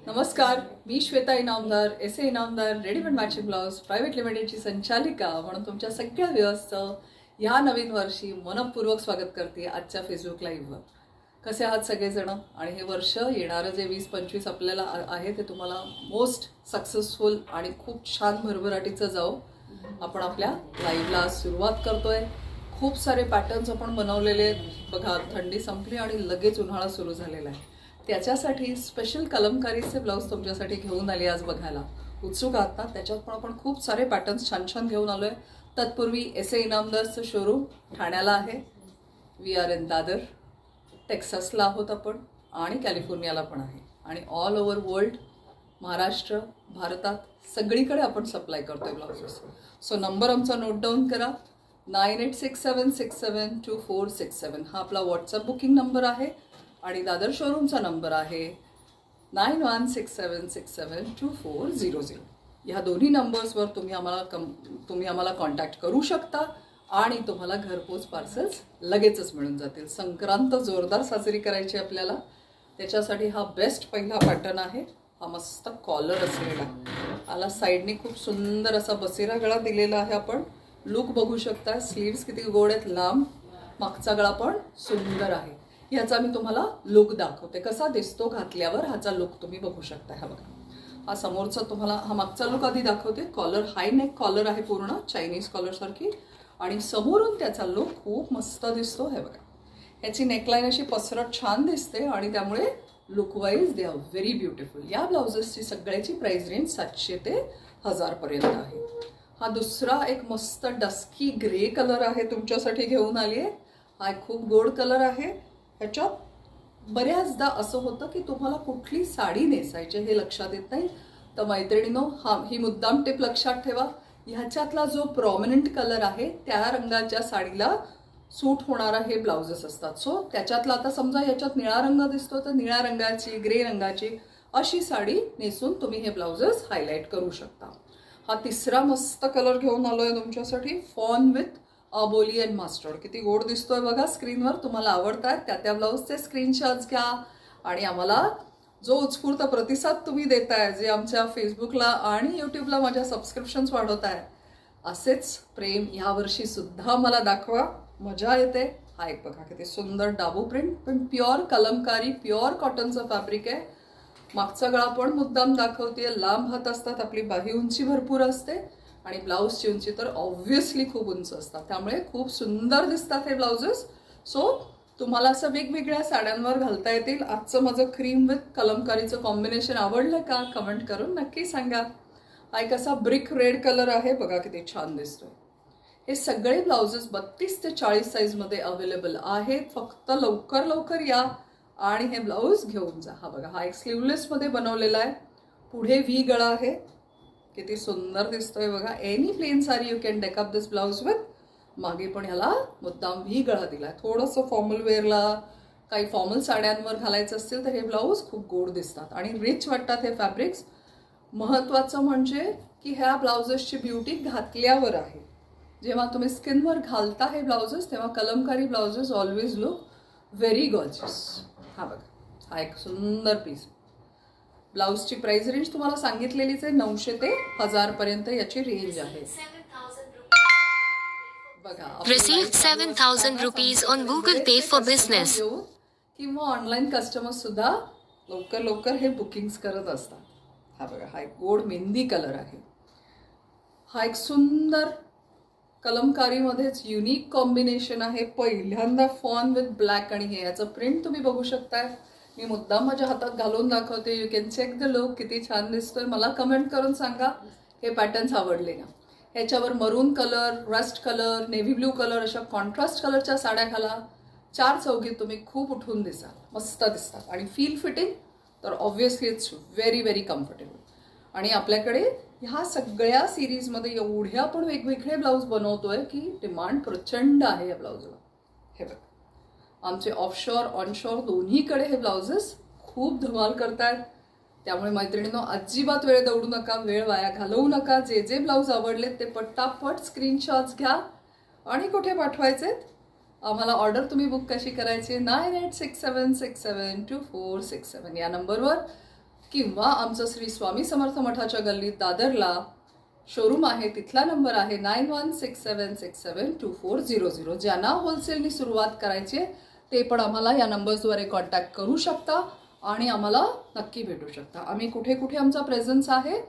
नमस्कार, मी Shweta Inamdar, S A. Inamdar, readymade matching blouse private लिमिटेडची संचालिका म्हणून तुमच्या सगळ्या व्ह्युअर्सचं ह्या नवीन वर्षी मनपूर्वक स्वागत करते आजच्या फेसबुक लाईव्हवर. कसे आहात सगळेजण? आणि हे वर्ष येणारं जे 20-25 आपल्याला आहे ते तुम्हाला मोस्ट सक्सेसफुल आणि खूप छान भरभराटीचं जाऊ. आपण आपल्या लाईव्हला सुरुवात करतोय. खूप सारे पॅटर्न्स आपण बनवलेले आहेत. बघा, थंडी संपली आणि लगेच उन्हाळा सुरू झालेला आहे. त्याच्यासाठी स्पेशल कलमकारीचे ब्लाऊज तुमच्यासाठी घेऊन आले आज बघायला. उत्सुक आहात ना? त्याच्यात पण आपण खूप सारे पॅटर्न्स छान छान घेऊन आलोय. तत्पूर्वी एस.ए. इनामदारचं शोरूम ठाण्याला आहे. We are in Dadar. टेक्सासला आहोत आपण आणि कॅलिफोर्नियाला पण आहे. आणि ऑल ओव्हर वर्ल्ड, महाराष्ट्र, भारतात सगळीकडे आपण सप्लाय करतोय ब्लाउजेस. सो नंबर आमचा नोट डाऊन करा. 9867672467 हा आपला व्हॉट्सअप बुकिंग नंबर आहे. आणि दादर शोरूमचा नंबर आहे 9167672400. ह्या दोन्ही नंबर्सवर तुम्ही आम्हाला कॉन्टॅक्ट करू शकता आणि तुम्हाला घरपोच पार्सल्स लगेचच मिळून जातील. संक्रांत जोरदार साजरी करायची आपल्याला. त्याच्यासाठी हा बेस्ट पहिला पॅटर्न आहे. हा मस्त कॉलर असलेला, आला साईडने खूप सुंदर असा बसेरा गळा दिलेला आहे. आपण लुक बघू शकता. स्लीव्स किती गोड आहेत, लांब. मागचा गळा पण सुंदर आहे. ह्याचा मी तुम्हाला लुक दाखवते, कसा दिसतो घातल्यावर. ह्याचा लुक तुम्ही बघू शकता. हा बघा, हा समोरचा तुम्हाला, हा मागचा लुक आधी दाखवते. कॉलर हाय नेक कॉलर आहे, पूर्ण चायनीज कॉलर सारखी. आणि समोरून त्याचा लुक खूप मस्त दिसतो. हे बघा, ह्याची नेकलाईन अशी पसरट छान दिसते आणि त्यामुळे look wise they are very beautiful. या ब्लाउजेसची सगळ्याची प्राइस रेंज 700 ते 1000 पर्यंत आहे. हा दुसरा एक मस्त डस्की ग्रे कलर आहे, तुमच्यासाठी घेऊन आली आहे. हा एक खूप गोड कलर आहे. ह्याच्यात बऱ्याचदा असं होतं की तुम्हाला कुठली साडी नेसायची हे लक्षात येत नाही. तर मैत्रिणींनो, ही मुद्दाम टिप लक्षात ठेवा. ह्याच्यातला जो प्रॉमिनंट कलर आहे त्या रंगाच्या साडीला सूट होणारा हे ब्लाउजेस असतात. सो त्याच्यातला, आता समजा ह्याच्यात निळा रंग दिसतो तर निळ्या रंगाची, ग्रे रंगाची अशी साडी नेसून तुम्ही हे ब्लाउजेस हायलाईट करू शकता. हा तिसरा मस्त कलर घेऊन आलोय तुमच्यासाठी, फॉन विथ अबोली अँड मास्टर्ड. किती गोड दिसतोय बघा स्क्रीनवर. तुम्हाला आवडतात त्या ब्लाऊजचे स्क्रीनशॉट्स घ्या आणि आम्हाला जो उत्स्फूर्त प्रतिसाद तुम्ही देताय, जे आमच्या फेसबुकला आणि यूट्यूबला माझ्या सबस्क्रिप्शन्स वाढवत आहे, असेच प्रेम यावर्षी सुद्धा मला दाखवा. मजा येते. हा एक बघा, किती सुंदर डाबू प्रिंट, पण प्युअर कलमकारी, प्युअर कॉटनचं फॅब्रिक आहे. मागचा गळा पण मुद्दाम दाखवते. लांब हात असतात, आपली बाही उंची भरपूर असते आणि ब्लाऊजची उंची तर ऑब्व्हियसली खूप उंच असतात. त्यामुळे खूप सुंदर दिसतात हे ब्लाउजेस. सो तुम्हाला असं वेगवेगळ्या साड्यांवर घालता येतील. आजचं माझं क्रीम विथ कलमकारीचं कॉम्बिनेशन आवडलं का? कमेंट करून नक्की सांगा. हा एक असा ब्रिक रेड कलर आहे, बघा किती छान दिसतोय. हे सगळे ब्लाउजेस 32 ते 40 साईजमध्ये अवेलेबल आहेत. फक्त लवकर लवकर या आणि हे ब्लाऊज घेऊन जा. हा बघा, हा एक स्लीवलेसमध्ये बनवलेला आहे. पुढे व्ही गळा आहे, किती सुंदर दिसतोय बघा. Any plain sari you can deck up this blouse with. मागे पण ह्याला मुद्दाम व्ही गळा दिलाय. थोडंसं फॉर्मल वेअरला, काही फॉर्मल साड्यांवर घालायचं असतील तर हे ब्लाऊज खूप गोड दिसतात आणि रिच वाटतात हे फॅब्रिक्स. महत्त्वाचं म्हणजे की ह्या ब्लाउजेसची ब्युटी घातल्यावर आहे. जेव्हा तुम्ही स्किनवर घालता हे ब्लाउजेस, तेव्हा Kalamkari blouses always look very gorgeous. हा बघा, हा एक सुंदर पीस. ब्लाउजची प्राइस रेंज तुम्हाला सांगितलेलीच आहे, 900 ते 1000 पर्यंत याची रेंज आहे. बघा, Received 7,000 rupees on Google Pay for business. किंवा ऑनलाईन कस्टमर्स सुद्धा लवकर लवकर हे बुकिंग्स करत असतात. हा बघा, हा एक गोड मेहंदी कलर आहे. हा एक सुंदर कलमकारीमध्येच युनिक कॉम्बिनेशन आहे. पहिल्यांदा फॉन विथ ब्लॅक आणि हे याचं प्रिंट तुम्ही बघू शकताय. मी मुद्दाम माझ्या हातात घालून दाखवते. You can check the look. किती छान दिसतोय. मला कमेंट करून सांगा हे पॅटर्न्स आवडले ना. ह्याच्यावर मरून colour, rust colour, navy blue colour अशा कॉन्ट्रास्ट कलरच्या साड्या घाला. 4 चौघीत तुम्ही खूप उठून दिसाल, मस्त दिसतात. आणि फील फिटिंग तर obviously it's very very comfortable. आणि आपल्याकडे ह्या सगळ्या सिरीजमध्ये एवढे आपण वेगवेगळे ब्लाऊज बनवतोय की डिमांड प्रचंड आहे या ब्लाऊजला. हे बघा, आमचे ऑफशोर ऑनशोर दोन्हीकडे हे ब्लाउजेस खूप धमाल करतायत. त्यामुळे मैत्रिणींनो, अजिबात वेळ दौडू नका, वेळ वाया घालवू नका. जे जे ब्लाऊज आवडलेत ते पटापट स्क्रीनशॉट्स घ्या. आणि कुठे पाठवायचे आम्हाला ऑर्डर तुम्ही बुक कशी करायची? 9867672467 या नंबरवर किंवा आमचं श्री स्वामी समर्थ मठाच्या गल्लीत दादरला शोरूम आहे, तिथला नंबर आहे 9167672400. ज्यांना होलसेलनी सुरुवात करायची आहे ते पण आम्हाला या नंबर्सद्वारे कॉन्टॅक्ट करू शकता आणि आम्हाला नक्की भेटू शकता. आम्ही कुठे कुठे आमचा प्रेझन्स आहे,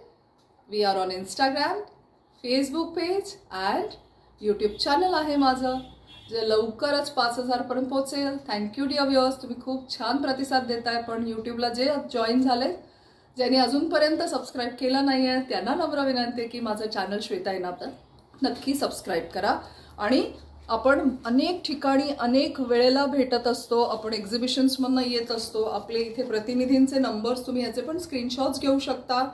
we are on Instagram, Facebook page and YouTube channel आहे माझं, जे लवकरच 5000 पर्यंत पोहोचेल. थँक्यू डिअर व्ह्युअर्स, तुम्ही खूप छान प्रतिसाद देताय. पण यूट्यूबला जे जॉईन झाले, ज्यांनी अजूनपर्यंत सबस्क्राईब केलं नाही आहे, त्यांना नम्र विनंती आहे की माझं चॅनल श्वेता इनामदार नक्की सबस्क्राईब करा. आणि आपण अनेक ठिकाणी अनेक वेळेला भेटत असतो, आपण एक्झिबिशन्समधनं येत असतो. आपले इथे प्रतिनिधींचे नंबर्स तुम्ही याचे पण स्क्रीनशॉट्स घेऊ शकता.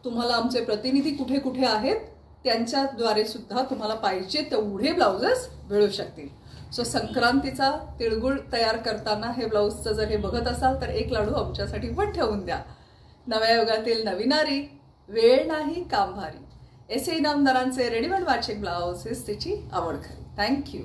तुम्हाला आमचे प्रतिनिधी कुठे कुठे आहेत त्यांच्याद्वारे सुद्धा तुम्हाला पाहिजे तेवढे ब्लाउजेस मिळू शकतील. सो संक्रांतीचा तिळगुळ तयार करताना हे ब्लाऊजचं जर हे बघत असाल तर एक लाडू आमच्यासाठी पण ठेवून द्या. नव्या युगातील नवी नारी, वेळ नाही काम भारी, एस इनामदारांचे रेडीमेड मॅचिंग ब्लाऊज हेच त्याची आवड खरी. थँक्यू.